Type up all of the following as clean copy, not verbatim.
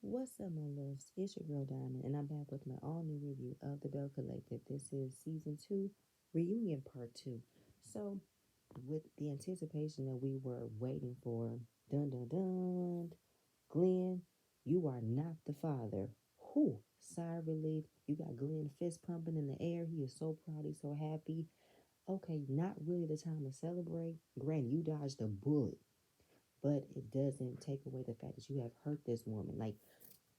What's up, my loves? It's your girl Diamond, and I'm back with my all new review of the Belle Collective. This is season 2, reunion part 2. So, with the anticipation that we were waiting for, dun dun dun, Glenn, you are not the father. Whew, sigh of relief. You got Glenn fist pumping in the air. He is so proud. He's so happy. Okay, not really the time to celebrate. Granted, you dodged a bullet, but it doesn't take away the fact that you have hurt this woman. Like,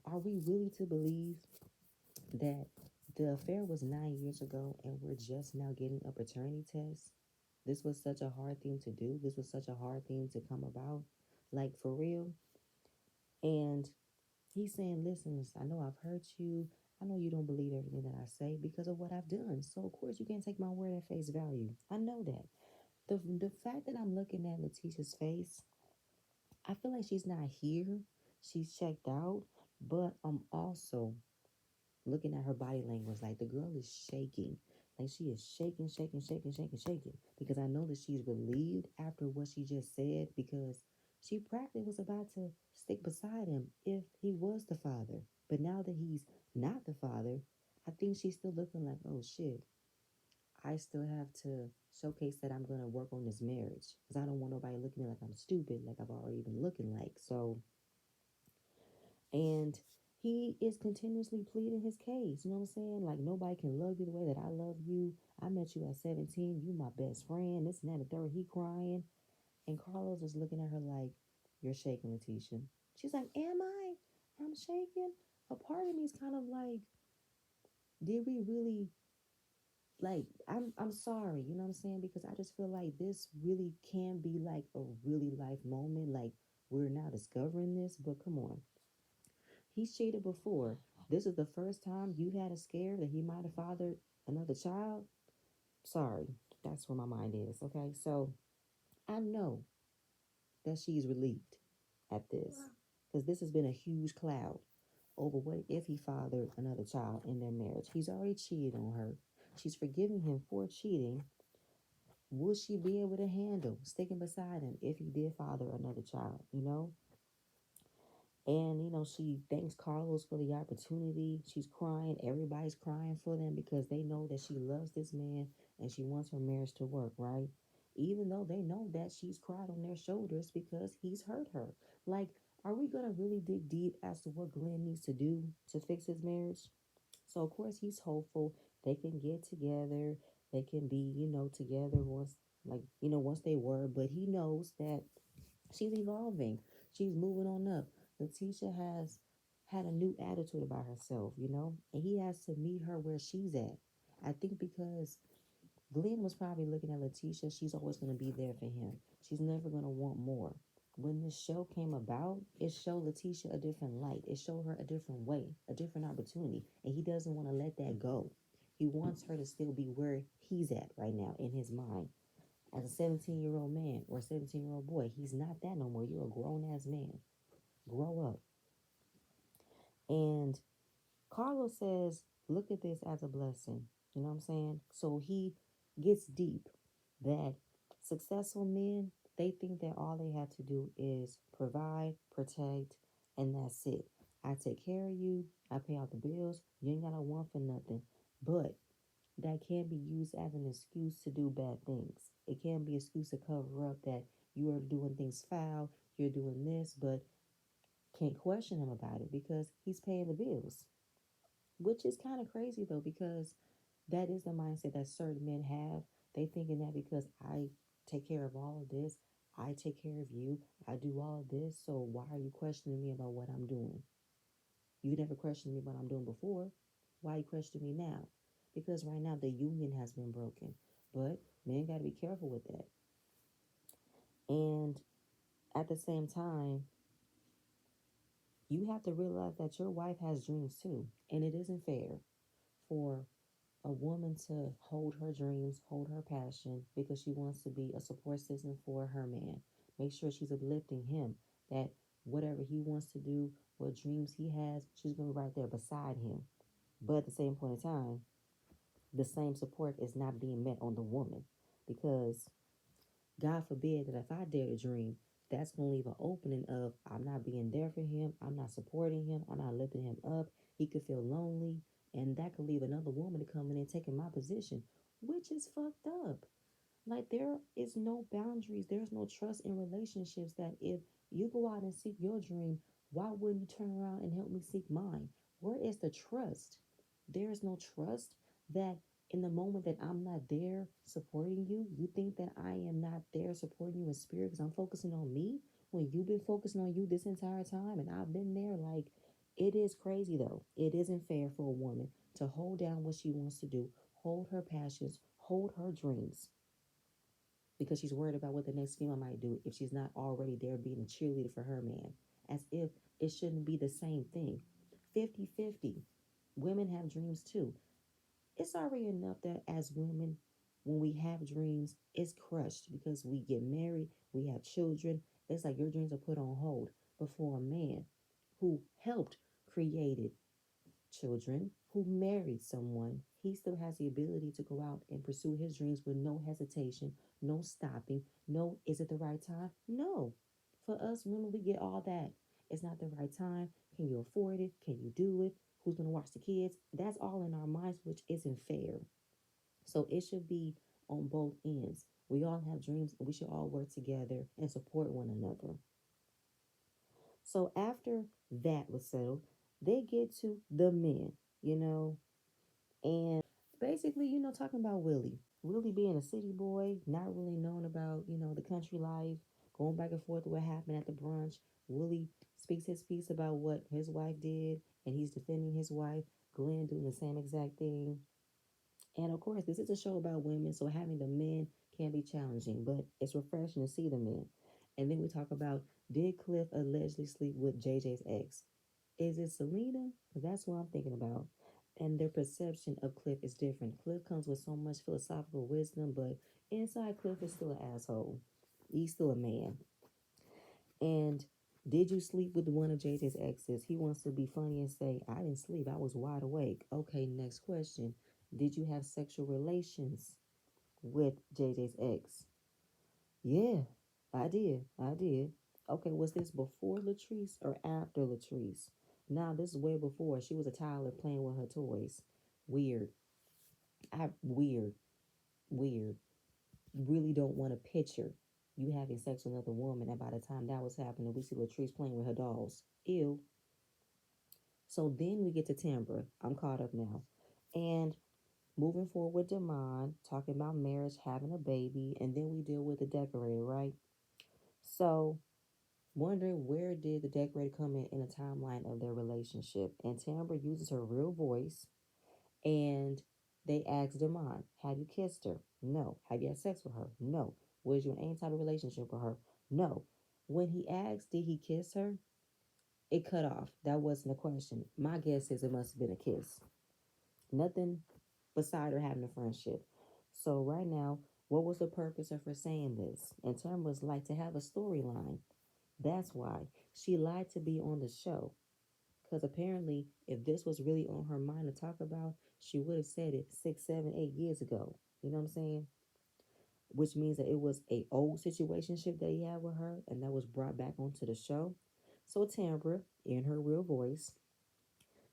are we really to believe that the affair was 9 years ago and we're just now getting a paternity test? This was such a hard thing to do. This was such a hard thing to come about. Like, for real. And he's saying, listen, I know I've hurt you. I know you don't believe everything that I say because of what I've done. So, of course, you can't take my word at face value. I know that. The fact that I'm looking at Letitia's face, I feel like she's not here. She's checked out. But I'm also looking at her body language, like the girl is shaking. Like she is shaking, shaking, shaking, shaking, shaking. Because I know that she's relieved after what she just said because she practically was about to stick beside him if he was the father. But now that he's not the father, I think she's still looking like, oh shit, I still have to showcase that I'm going to work on this marriage. Because I don't want nobody looking at me like I'm stupid, like I've already been looking like. So, and he is continuously pleading his case. You know what I'm saying? Like, nobody can love you the way that I love you. I met you at 17. You my best friend. This and that and third. He crying. And Carlos is looking at her like, you're shaking, Letitia. She's like, am I? I'm shaking. A part of me is kind of like, did we really, like, I'm sorry, you know what I'm saying? Because I just feel like this really can be like a really life moment. Like, we're now discovering this, but come on. He's cheated before. This is the first time you had a scare that he might have fathered another child. Sorry, that's where my mind is. Okay, so I know that she's relieved at this because this has been a huge cloud over what if he fathered another child in their marriage. He's already cheated on her. She's forgiving him for cheating. Will she be able to handle sticking beside him if he did father another child? And, she thanks Carlos for the opportunity. She's crying. Everybody's crying for them because they know that she loves this man and she wants her marriage to work, right? Even though they know that she's cried on their shoulders because he's hurt her. Like, are we going to really dig deep as to what Glenn needs to do to fix his marriage? So, of course, he's hopeful they can get together. They can be, together once they were. But he knows that she's evolving. She's moving on up. Letitia has had a new attitude about herself, and he has to meet her where she's at. I think because Glenn was probably looking at Letitia, she's always going to be there for him. She's never going to want more. When this show came about, it showed Letitia a different light. It showed her a different way, a different opportunity. And he doesn't want to let that go. He wants her to still be where he's at right now in his mind as a 17-year-old man or a 17-year-old boy. He's not that no more. You're a grown ass man. Grow up. And Carlos says, look at this as a blessing. You know what I'm saying? So he gets deep that successful men, they think that all they have to do is provide, protect, and that's it. I take care of you. I pay out the bills. You ain't got to want for nothing. But that can be used as an excuse to do bad things. It can be an excuse to cover up that you are doing things foul, you're doing this, but can't question him about it because he's paying the bills. Which is kind of crazy though, because that is the mindset that certain men have. They thinking that because I take care of all of this, I take care of you, I do all of this, so why are you questioning me about what I'm doing? You never questioned me what I'm doing before. Why you question me now? Because right now the union has been broken. But men got to be careful with that. And at the same time, you have to realize that your wife has dreams too. And it isn't fair for a woman to hold her dreams, hold her passion because she wants to be a support system for her man. Make sure she's uplifting him, that whatever he wants to do, what dreams he has, she's going to be right there beside him. But at the same point in time, the same support is not being met on the woman because God forbid that if I dare to dream that's going to leave an opening of I'm not being there for him, I'm not supporting him, I'm not lifting him up. He could feel lonely, and that could leave another woman to come in and taking my position, which is fucked up. Like there is no boundaries, there's no trust in relationships. That if you go out and seek your dream, why wouldn't you turn around and help me seek mine? Where is the trust? There is no trust that in the moment that I'm not there supporting you, you think that I am not there supporting you in spirit because I'm focusing on me when you've been focusing on you this entire time and I've been there. Like, it is crazy though. It isn't fair for a woman to hold down what she wants to do, hold her passions, hold her dreams because she's worried about what the next female might do if she's not already there being a cheerleader for her man. As if it shouldn't be the same thing. 50-50. Women have dreams too. It's already enough that as women, when we have dreams, it's crushed because we get married, we have children. It's like your dreams are put on hold. But for a man who helped create children, who married someone, he still has the ability to go out and pursue his dreams with no hesitation, no stopping, no, is it the right time? No. For us women, we get all that. It's not the right time. Can you afford it? Can you do it? Who's going to watch the kids? That's all in our minds, which isn't fair. So it should be on both ends. We all have dreams and we should all work together and support one another. So after that was settled, they get to the men, you know, and basically, talking about Willie. Willie being a city boy, not really knowing about, the country life, going back and forth what happened at the brunch. Willie speaks his piece about what his wife did, and he's defending his wife. Glenn doing the same exact thing. And of course, this is a show about women, so having the men can be challenging, but it's refreshing to see the men. And then we talk about, did Cliff allegedly sleep with JJ's ex? Is it Selena? Because that's what I'm thinking about. And their perception of Cliff is different. Cliff comes with so much philosophical wisdom, but inside Cliff is still an asshole. He's still a man. And did you sleep with one of JJ's exes? He wants to be funny and say, I didn't sleep. I was wide awake. Okay, next question. Did you have sexual relations with JJ's ex? Yeah, I did. I did. Okay, was this before Latrice or after Latrice? Now, this is way before. She was a toddler playing with her toys. Weird. Weird. Weird. Really don't want to picture you having sex with another woman, and by the time that was happening, we see Latrice playing with her dolls. Ew. So then we get to Tambra. I'm caught up now. And moving forward with Damon, talking about marriage, having a baby, and then we deal with the decorator, right? So wondering where did the decorator come in the timeline of their relationship. And Tambra uses her real voice, and they ask Damon, have you kissed her? No. Have you had sex with her? No. Was you in any type of relationship with her? No. When he asked, did he kiss her? It cut off. That wasn't a question. My guess is it must have been a kiss. Nothing beside her having a friendship. So right now, what was the purpose of her saying this? And Tamra was like, to have a storyline. That's why she lied to be on the show. Because apparently, if this was really on her mind to talk about, she would have said it 6, 7, 8 years ago. You know what I'm saying? Which means that it was a old situationship that he had with her, and that was brought back onto the show. So Tambra, in her real voice,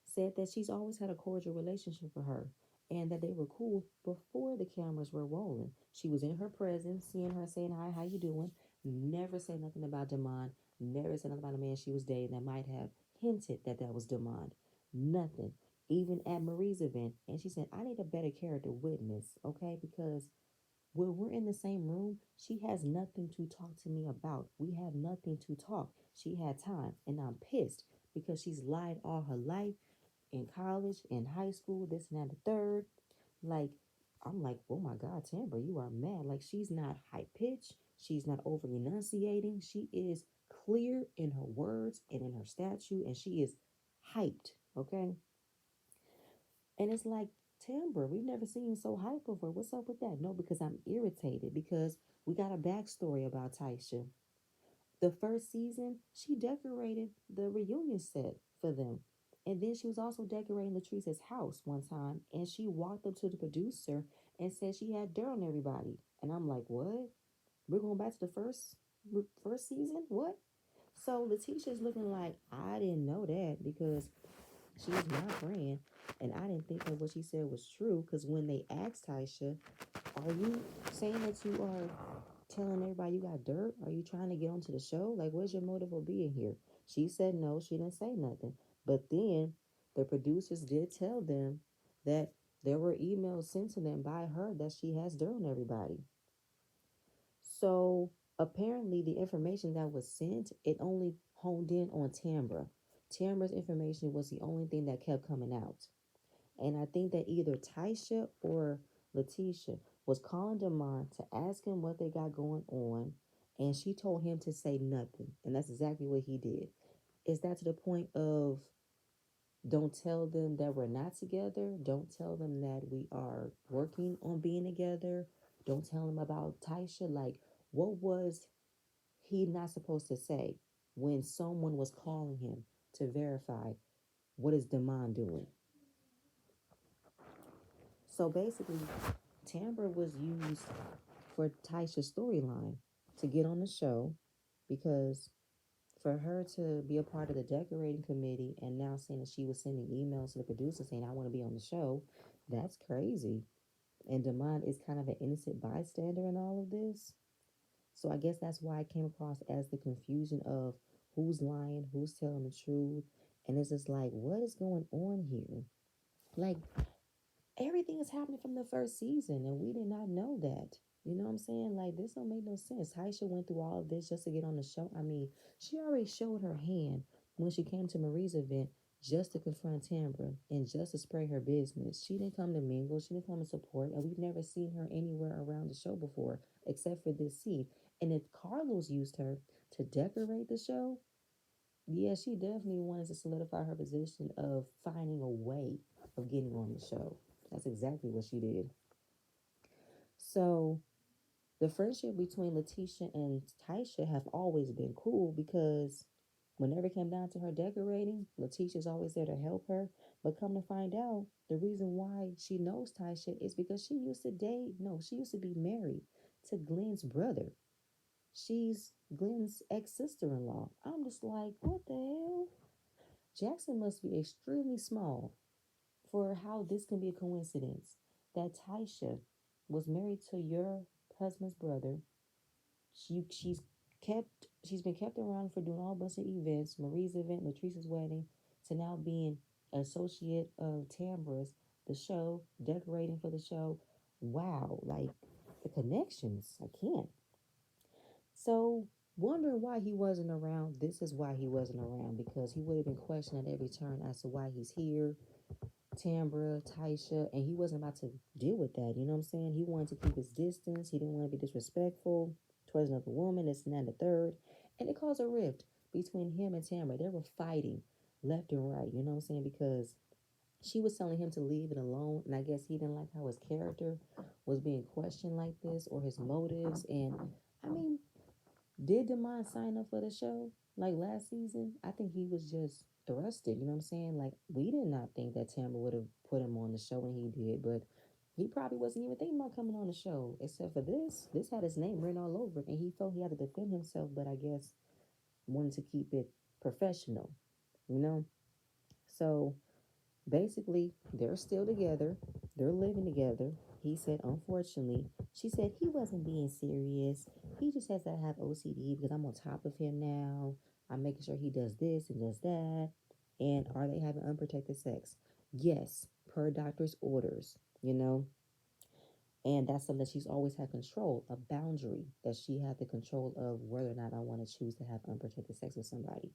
said that she's always had a cordial relationship with her, and that they were cool before the cameras were rolling. She was in her presence, seeing her, saying hi, how you doing? Never said nothing about Damon. Never said nothing about a man she was dating that might have hinted that that was Damon. Nothing. Even at Marie's event, and she said, I need a better character witness, okay? Because when we're in the same room, she has nothing to talk to me about. We have nothing to talk. She had time, and I'm pissed because she's lied all her life in college, in high school, this and that, the third. Like, I'm like, oh my God, Tamber, you are mad. Like, she's not high pitched. She's not over enunciating. She is clear in her words and in her statue, and she is hyped, okay? And it's like, Timber, we've never seen you so hype before. What's up with that? No, because I'm irritated because we got a backstory about Taisha. The first season, she decorated the reunion set for them. And then she was also decorating Latrice's house one time. And she walked up to the producer and said she had dirt on everybody. And I'm like, what? We're going back to the first first season? What? So Letitia's looking like, I didn't know that because she's my friend, and I didn't think that what she said was true. Because when they asked Taisha, are you saying that you are telling everybody you got dirt? Are you trying to get onto the show? Like, what's your motive of being here? She said no, she didn't say nothing. But then the producers did tell them that there were emails sent to them by her that she has dirt on everybody. So apparently, the information that was sent, it only honed in on Tambra. Tambra's information was the only thing that kept coming out. And I think that either Taisha or Letitia was calling Demond to ask him what they got going on, and she told him to say nothing. And that's exactly what he did. Is that to the point of don't tell them that we're not together? Don't tell them that we are working on being together? Don't tell them about Taisha? Like, what was he not supposed to say when someone was calling him to verify what is Demond doing? So basically, Tambra was used for Taisha's storyline to get on the show because for her to be a part of the decorating committee and now saying that she was sending emails to the producer saying, I want to be on the show, that's crazy. And Demond is kind of an innocent bystander in all of this. So I guess that's why it came across as the confusion of who's lying, who's telling the truth. And it's just like, what is going on here? Like, everything is happening from the first season, and we did not know that. You know what I'm saying? Like, this don't make no sense. Taisha went through all of this just to get on the show. I mean, she already showed her hand when she came to Marie's event just to confront Tambra and just to spray her business. She didn't come to mingle. She didn't come to support, and we've never seen her anywhere around the show before except for this scene. And if Carlos used her to decorate the show, yeah, she definitely wanted to solidify her position of finding a way of getting on the show. That's exactly what she did. So the friendship between Letitia and Taisha have always been cool because whenever it came down to her decorating, Letitia's always there to help her. But come to find out, the reason why she knows Taisha is because she used to date, no, she used to be married to Glenn's brother. She's Glenn's ex-sister-in-law. I'm just like, what the hell? Jackson must be extremely small for how this can be a coincidence that Taisha was married to your husband's brother. She's been kept around for doing all a bunch of events, Marie's event, Latrice's wedding, to now being an associate of Tambra's, the show, decorating for the show. Wow, like the connections. I can't. So wondering why he wasn't around. This is why he wasn't around because he would have been questioned at every turn as to why he's here. Tambra, Taisha, and he wasn't about to deal with that. You know what I'm saying? He wanted to keep his distance. He didn't want to be disrespectful towards another woman, this and that, and the third. And it caused a rift between him and Tambra. They were fighting left and right. You know what I'm saying? Because she was telling him to leave it alone, and I guess he didn't like how his character was being questioned like this or his motives. And I mean, did Demond sign up for the show like last season? I think he was just thrusted. You know what I'm saying? Like we did not think that Tamara would have put him on the show when he did, but he probably wasn't even thinking about coming on the show. Except for this, this had his name written all over it, and he felt he had to defend himself. But I guess wanted to keep it professional. You know. So basically, they're still together. They're living together. He said, unfortunately, she said he wasn't being serious. He just has to have OCD because I'm on top of him now. I'm making sure he does this and does that. And are they having unprotected sex? Yes, per doctor's orders, you know. And that's something that she's always had control, a boundary that she had the control of whether or not I want to choose to have unprotected sex with somebody.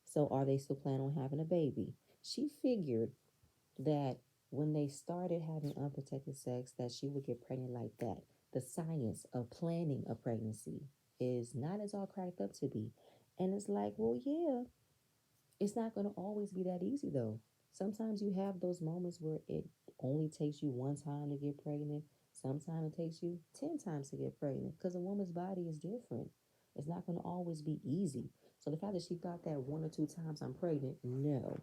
So are they still planning on having a baby? She figured that when they started having unprotected sex that she would get pregnant like that. The science of planning a pregnancy is not as all cracked up to be. And it's like, well, yeah, it's not going to always be that easy though. Sometimes you have those moments where it only takes you one time to get pregnant. Sometimes it takes you 10 times to get pregnant because a woman's body is different. It's not going to always be easy. So the fact that she thought that one or two times I'm pregnant, no.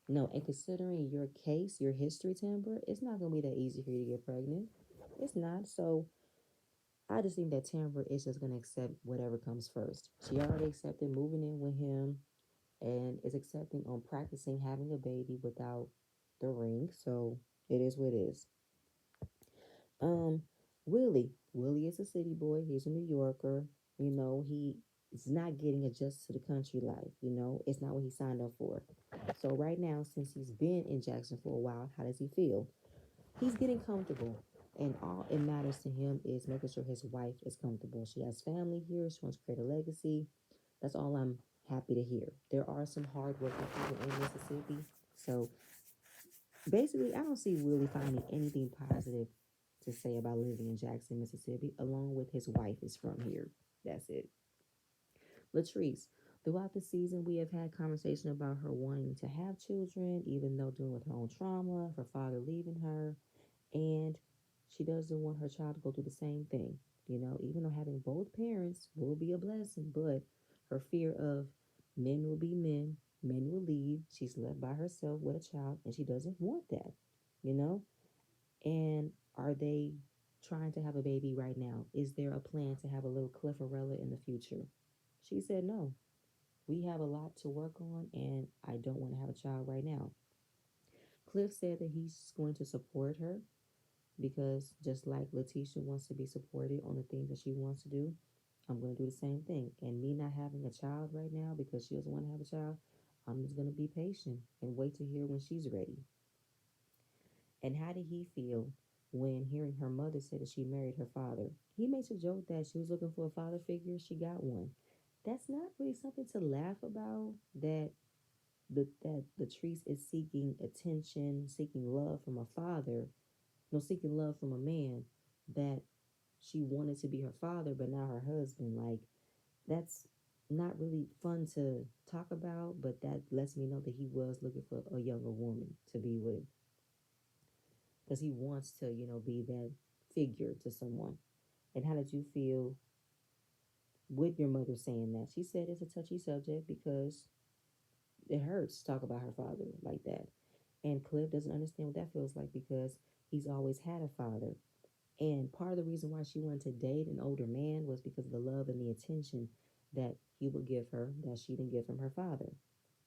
No, and considering your case, your history, Timber, it's not going to be that easy for you to get pregnant. It's not. So I just think that Tamra is just gonna accept whatever comes first. She already accepted moving in with him and is accepting on practicing having a baby without the ring. So it is what it is. Um, Willie is a city boy. He's a New Yorker. He is not getting adjusted to the country life. It's not what he signed up for. So right now, since he's been in Jackson for a while, how does he feel? He's getting comfortable. And all it matters to him is making sure his wife is comfortable. She has family here. She wants to create a legacy. That's all I'm happy to hear. There are some hardworking people in Mississippi. So basically, I don't see Willie finding anything positive to say about living in Jackson, Mississippi, along with his wife is from here. That's it. Latrice, throughout the season, we have had conversation about her wanting to have children, even though dealing with her own trauma, her father leaving her, and she doesn't want her child to go through the same thing. Even though having both parents will be a blessing, but her fear of men will be men will leave. She's left by herself with a child, and she doesn't want that. You know, and are they trying to have a baby right now? Is there a plan to have a little Clifforella in the future? She said no. We have a lot to work on, and I don't want to have a child right now. Cliff said that he's going to support her because just like Letitia wants to be supported on the things that she wants to do, I'm going to do the same thing. And me not having a child right now because she doesn't want to have a child, I'm just going to be patient and wait to hear when she's ready. And how did he feel when hearing her mother say that she married her father? He makes a joke that she was looking for a father figure, she got one. That's not really something to laugh about. That Latrice is seeking attention, seeking love from a father, no, seeking love from a man that she wanted to be her father, but now her husband. Like, that's not really fun to talk about, but that lets me know that he was looking for a younger woman to be with because he wants to, be that figure to someone. And how did you feel with your mother saying that? She said it's a touchy subject because it hurts to talk about her father like that. And Cliff doesn't understand what that feels like because he's always had a father. And part of the reason why she wanted to date an older man was because of the love and the attention that he would give her that she didn't get from her father.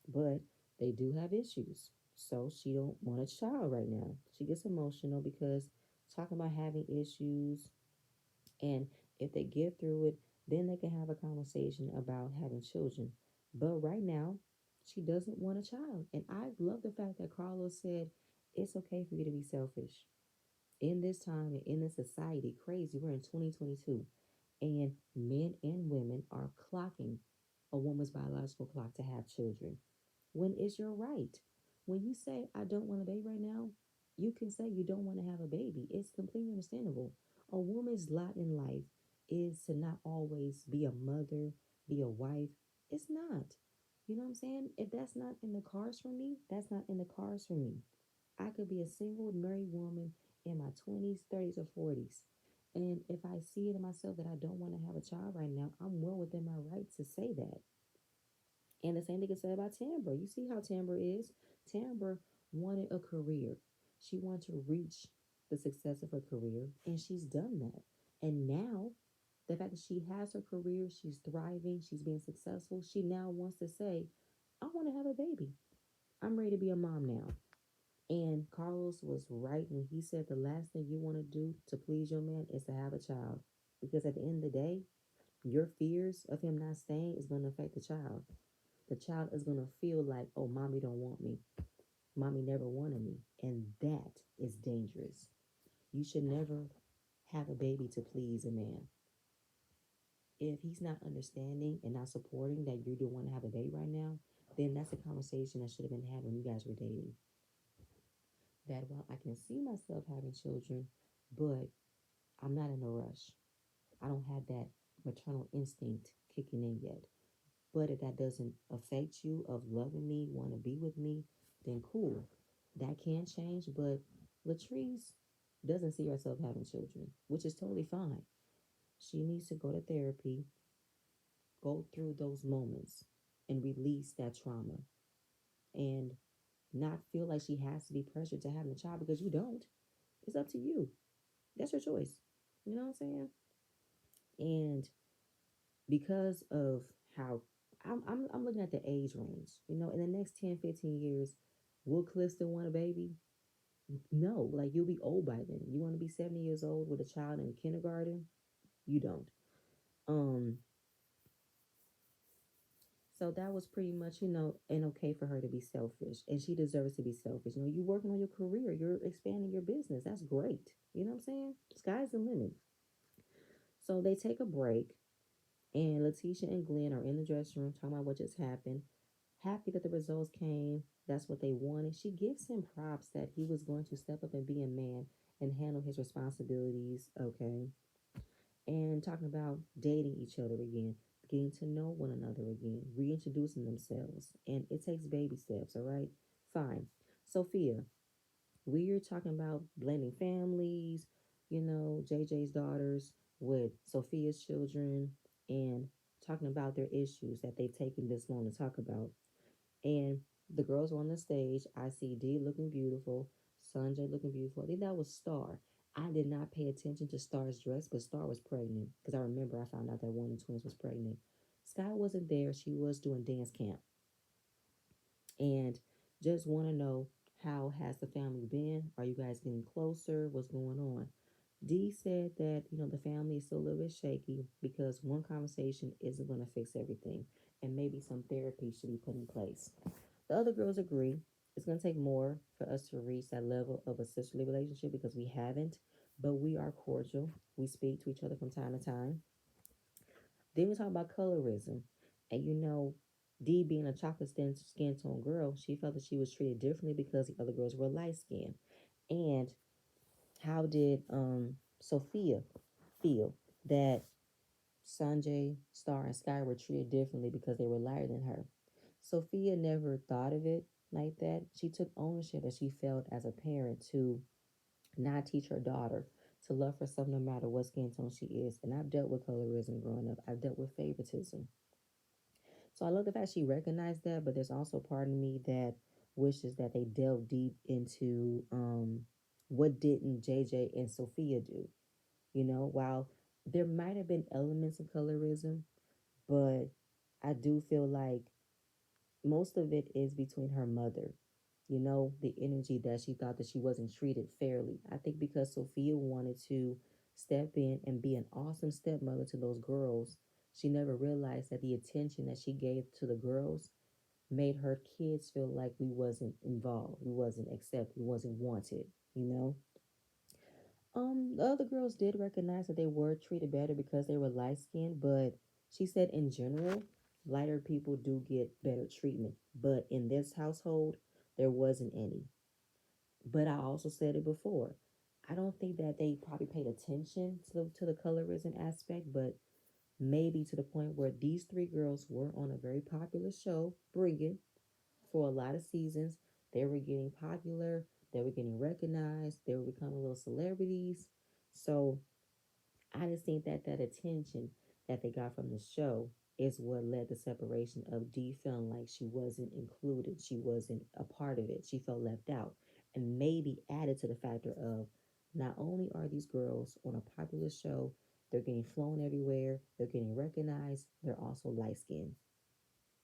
But they do have issues. So she don't want a child right now. She gets emotional because talking about having issues, and if they get through it, then they can have a conversation about having children. But right now, she doesn't want a child. And I love the fact that Carlos said it's okay for you to be selfish. In this time and in this society, crazy, we're in 2022, and men and women are clocking a woman's biological clock to have children when it's your right. When you say, I don't want a baby right now, you can say you don't want to have a baby. It's completely understandable. A woman's lot in life is to not always be a mother, be a wife. It's not. You know what I'm saying? If that's not in the cards for me, that's not in the cards for me. I could be a single married woman in my 20s, 30s, or 40s. And if I see it in myself that I don't want to have a child right now, I'm well within my right to say that. And the same thing is said about Tambra. You see how Tambra is. Tambra wanted a career. She wanted to reach the success of her career, and she's done that. And now, the fact that she has her career, she's thriving, she's being successful, she now wants to say, I want to have a baby. I'm ready to be a mom now. And Carlos was right when he said the last thing you want to do to please your man is to have a child. Because at the end of the day, your fears of him not staying is going to affect the child. The child is going to feel like, oh, mommy don't want me. Mommy never wanted me. And that is dangerous. You should never have a baby to please a man. If he's not understanding and not supporting that you don't want to have a baby right now, then that's a conversation that should have been had when you guys were dating. That, well, I can see myself having children, but I'm not in a rush. I don't have that maternal instinct kicking in yet. But if that doesn't affect you of loving me, want to be with me, then cool. That can change, but Latrice doesn't see herself having children, which is totally fine. She needs to go to therapy, go through those moments, and release that trauma and not feel like she has to be pressured to have a child because you don't. It's up to you. That's your choice. You know what I'm saying? And because of how I'm looking at the age range, in the next 10, 15 years, will Cliff still want a baby? No, like you'll be old by then. You want to be 70 years old with a child in kindergarten? You don't. Um, so that was pretty much, and okay for her to be selfish. And she deserves to be selfish. You're working on your career, you're expanding your business. That's great. You know what I'm saying? Sky's the limit. So they take a break, and Letitia and Glenn are in the dressing room talking about what just happened. Happy that the results came. That's what they wanted. She gives him props that he was going to step up and be a man and handle his responsibilities. Okay. And talking about dating each other again, getting to know one another again, reintroducing themselves. And it takes baby steps, all right? Fine. Sophia, we're talking about blending families, JJ's daughters with Sophia's children, and talking about their issues that they've taken this long to talk about. And the girls were on the stage. I see Dee looking beautiful, Sanjay looking beautiful. I think that was Star. I did not pay attention to Star's dress, but Star was pregnant because I remember I found out that one of the twins was pregnant. Sky wasn't there. She was doing dance camp. And just want to know, how has the family been? Are you guys getting closer? What's going on? Dee said that, the family is still a little bit shaky because one conversation isn't going to fix everything. And maybe some therapy should be put in place. The other girls agree it's going to take more for us to reach that level of a sisterly relationship because we haven't, but we are cordial. We speak to each other from time to time. Then we talk about colorism. And Dee being a chocolate skin tone girl, she felt that she was treated differently because the other girls were light skinned. And how did Sophia feel that Sanjay, Star, and Sky were treated differently because they were lighter than her? Sophia never thought of it like that. She took ownership that she felt as a parent to not teach her daughter to love herself no matter what skin tone she is. And I've dealt with colorism growing up. I've dealt with favoritism. So I love the fact she recognized that, but there's also part of me that wishes that they delve deep into what didn't JJ and Sophia do. While there might have been elements of colorism, but I do feel like most of it is between her mother. The energy that she thought that she wasn't treated fairly. I think because Sophia wanted to step in and be an awesome stepmother to those girls, she never realized that the attention that she gave to the girls made her kids feel like we wasn't involved, we wasn't accepted, we wasn't wanted, you know? The other girls did recognize that they were treated better because they were light skinned, but she said in general, lighter people do get better treatment. But in this household, there wasn't any. But I also said it before. I don't think that they probably paid attention to the colorism aspect, but maybe to the point where these three girls were on a very popular show, Bring It, for a lot of seasons. They were getting popular, they were getting recognized, they were becoming little celebrities. So I just think that that attention that they got from the show is what led the separation of Dee feeling like she wasn't included, she wasn't a part of it, she felt left out, and maybe added to the factor of not only are these girls on a popular show, they're getting flown everywhere, they're getting recognized, they're also light skinned.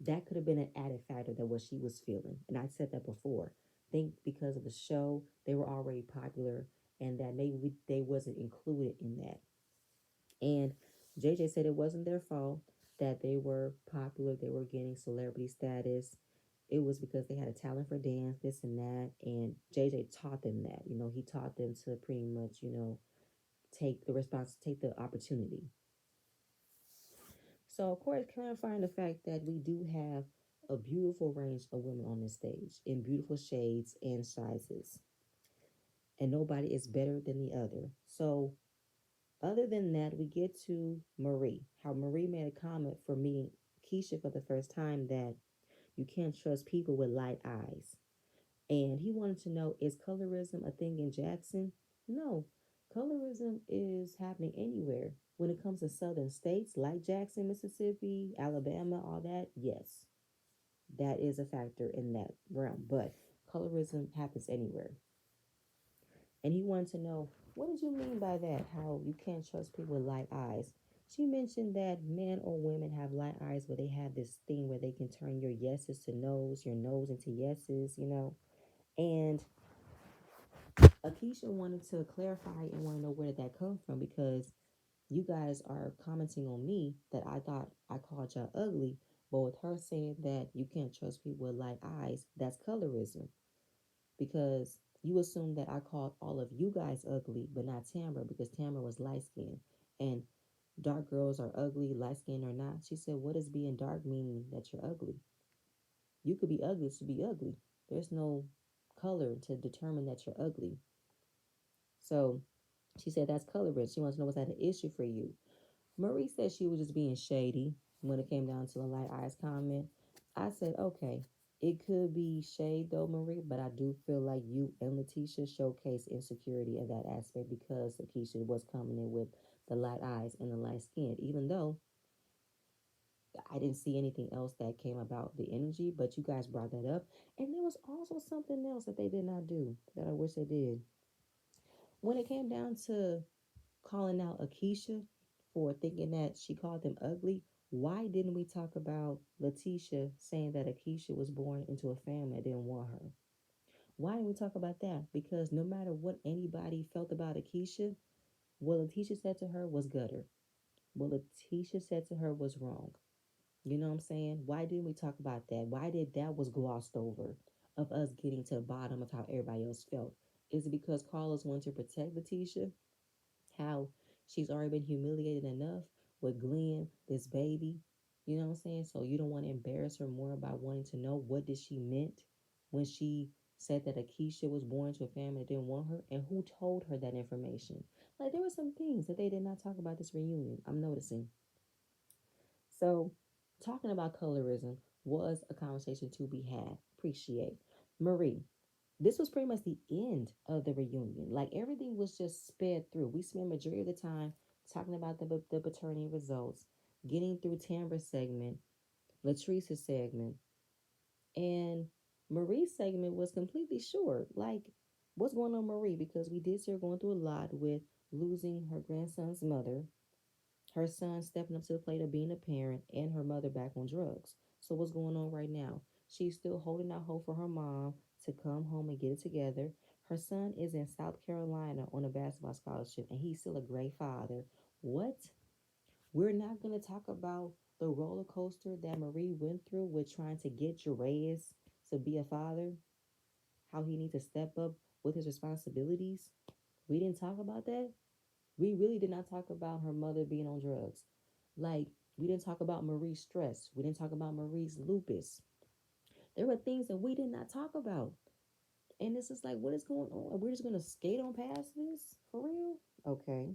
That could have been an added factor than what she was feeling. And I said that before. I think because of the show, they were already popular and that maybe they wasn't included in that. And JJ said it wasn't their fault that they were popular, they were getting celebrity status. It was because they had a talent for dance, this and that. And JJ taught them that. He taught them to pretty much, take the opportunity. So, of course, clarifying the fact that we do have a beautiful range of women on this stage in beautiful shades and sizes, and nobody is better than the other. So, other than that, we get to Marie. How Marie made a comment for meeting Keisha for the first time that you can't trust people with light eyes. And he wanted to know, is colorism a thing in Jackson? No, colorism is happening anywhere. When it comes to southern states like Jackson, Mississippi, Alabama, all that, yes, that is a factor in that realm. But colorism happens anywhere. And he wanted to know, what did you mean by that? How you can't trust people with light eyes? She mentioned that men or women have light eyes where they have this thing where they can turn your yeses to no's, your no's into yeses, And Akeisha wanted to clarify and want to know where did that come from because you guys are commenting on me that I thought I called y'all ugly, but with her saying that you can't trust people with light eyes, that's colorism because you assume that I called all of you guys ugly, but not Tamara because Tamara was light skinned and dark girls are ugly, light skinned or not. She said, what does being dark mean that you're ugly? You could be ugly to be ugly. There's no color to determine that you're ugly. So she said that's colorism. She wants to know was that an issue for you? Marie said she was just being shady when it came down to the light eyes comment. I said, okay, it could be shade though, Marie, but I do feel like you and Letitia showcase insecurity in that aspect because Lakeisha was coming in with the light eyes and the light skin, even though I didn't see anything else that came about the energy, but you guys brought that up. And there was also something else that they did not do that I wish they did. When it came down to calling out Akeisha for thinking that she called them ugly, why didn't we talk about Letitia saying that Akeisha was born into a family that didn't want her? Why didn't we talk about that? Because no matter what anybody felt about Akeisha, what Letitia said to her was gutter. What Letitia said to her was wrong. You know what I'm saying? Why didn't we talk about that? Why did that was glossed over of us getting to the bottom of how everybody else felt? Is it because Carlos wanted to protect Letitia? How she's already been humiliated enough with Glenn, this baby. You know what I'm saying? So you don't want to embarrass her more by wanting to know what did she meant when she said that Akeisha was born to a family that didn't want her and who told her that information. Like there were some things that they did not talk about this reunion. I'm noticing. So talking about colorism was a conversation to be had. Appreciate. Marie, this was pretty much the end of the reunion. Like everything was just sped through. We spent majority of the time talking about the paternity results, getting through Tambra's segment, Latrice's segment, and Marie's segment was completely short. Like, what's going on, Marie? Because we did see her going through a lot with losing her grandson's mother, her son stepping up to the plate of being a parent, and her mother back on drugs. So what's going on right now? She's still holding out hope for her mom to come home and get it together. Her son is in South Carolina on a basketball scholarship, and he's still a great father. What? We're not going to talk about the roller coaster that Marie went through with trying to get Jerez to be a father, how he needs to step up with his responsibilities. We didn't talk about that. We really did not talk about her mother being on drugs. Like, we didn't talk about Marie's stress. We didn't talk about Marie's lupus. There were things that we did not talk about. And it's just like, what is going on? We're just going to skate on past this? For real? Okay.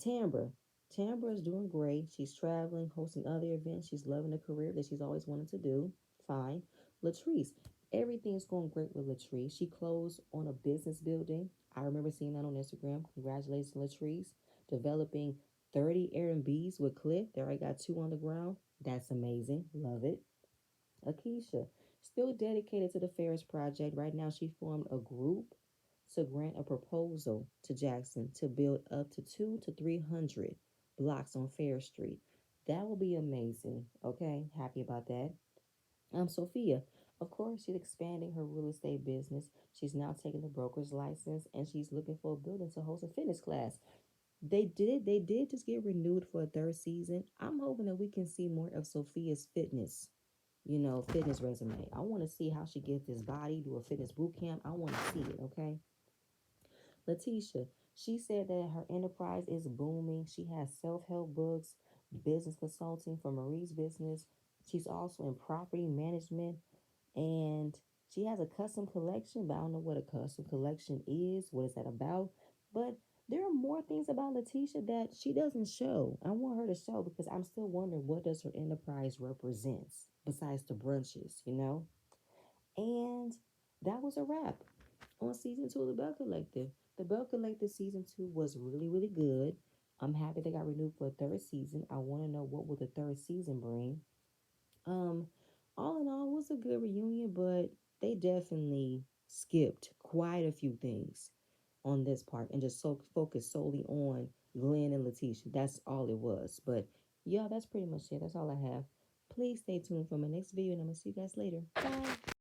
Tambra. Tambra is doing great. She's traveling, hosting other events. She's loving the career that she's always wanted to do. Fine. Latrice. Everything's going great with Latrice. She closed on a business building. I remember seeing that on Instagram. Congratulations, Latrice. Developing 30 Airbnbs with Cliff. There I got 2 on the ground. That's amazing. Love it. Akeisha, still dedicated to the Ferris Project. Right now, she formed a group to grant a proposal to Jackson to build up to 2 to 300 blocks on Fair Street. That will be amazing. Okay, happy about that. Sophia, of course, she's expanding her real estate business. She's now taking the broker's license and she's looking for a building to host a fitness class. They did just get renewed for a third season. I'm hoping that we can see more of Sophia's fitness resume. I want to see how she gets this body, do a fitness boot camp. I want to see it, okay? Letitia, she said that her enterprise is booming. She has self-help books, business consulting for Marie's business. She's also in property management and she has a custom collection, but I don't know what a custom collection is. What is that about? But there are more things about Letitia that she doesn't show. I want her to show because I'm still wondering what does her enterprise represents besides the brunches. And that was a wrap on season 2 of the Bell Collective. The Bell Collective season 2 was really, really good. I'm happy they got renewed for a third season. I want to know what will the third season bring. Um, all in all, it was a good reunion, but they definitely skipped quite a few things on this part and just so focused solely on Glenn and Letitia. That's all it was. But yeah, that's pretty much it. That's all I have. Please stay tuned for my next video, and I'm gonna see you guys later. Bye.